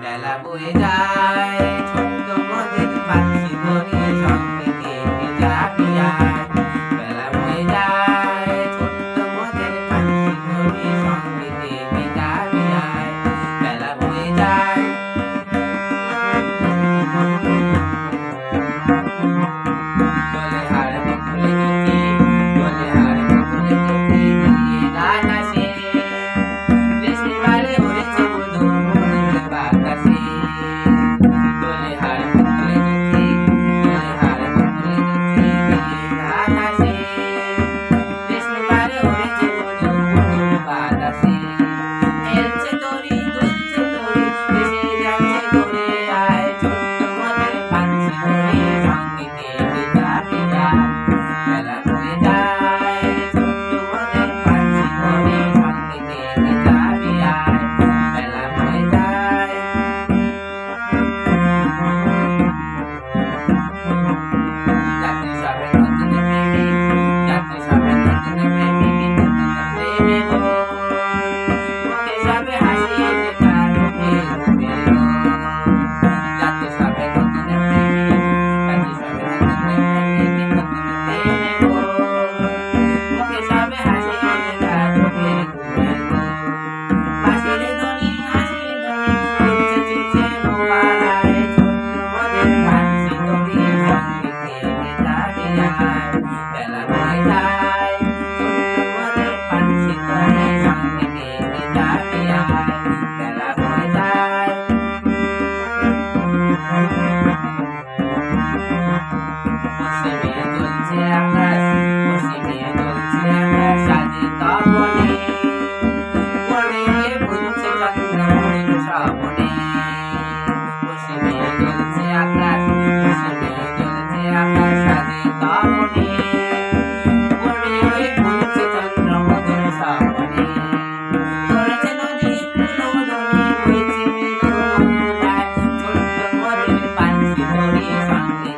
বেলা বয়ে যায় ছোট্ট মদের পাখি ধরে সঙ্গে থেকে যাবি আয়। বেলা বয়ে যায় ছোট্ট মদের পাখি ধরে সঙ্গে থেকে যাবি আয়। বেলা বয়ে যায় দলে হাড় বকুলে গতি, দলে হাড় বকুলে গতি মিলিয়ে আকাশে দেশে বারে উড়েছে মধু মনের বাতাসে। দলে হাড় বকুলে গতি, দলে হাড় বকুলে গতি মিলিয়ে আকাশে দেশে বারে উড়েছে মধু মনের বাতাসে। খেলছে তরি দুলছে তরি দেশে যাচ্ছে ঘুরে আয়। ছোট্ট মদের পাখি ধরে সঙ্গে থেকে যাবি আয়। বেলা বয়ে যায় ছোট্ট মদের পাখি ধরে সঙ্গে থেকে যাবি আয়। বেলা বয়ে যায় যাত্রী সবে নতুন প্রেমিক, যাত্রী সবে নতুন প্রেমিক, নতুন প্রেমে গো মুখে সবে হাসি লেখা রূপে রূপে গো। যাত্রী সবে নতুন প্রেমিক, যাত্রী সবে নতুন প্রেমিক, নতুন প্রেমে গো মুখে সবে হাসি লেখা রূপে রূপে গো। বাঁশির ধ্বনি হাসির ধ্বনি চলছে চলছে নোয়ারায়। ছোট্ট মদের পাখি ধরে সঙ্গে থেকে যাবি আয়। বেলা বয়ে যায় ছোট্ট মদের পাখি ধরে সঙ্গে থেকে যাবি আয়। বেলা বয়ে যায় পশ্চিমে জ্বলছে আকাশ, পশ্চিমে জ্বলছে আকাশ সাজে তপনে। পড়ে বুনছে চন্দ্র মনের স্বপনে। পশ্চিমে জ্বলছে আকাশ, পশ্চিমে জ্বলছে আকাশ সাজে তপনে। পড়ে বুনছে চন্দ্র মধুর স্বপনে। ধরেছে নদী ফুলধনি বইছে মৃদু অনুরাগ। ছোট্ট মদের পাখি ধরে সঙ্গে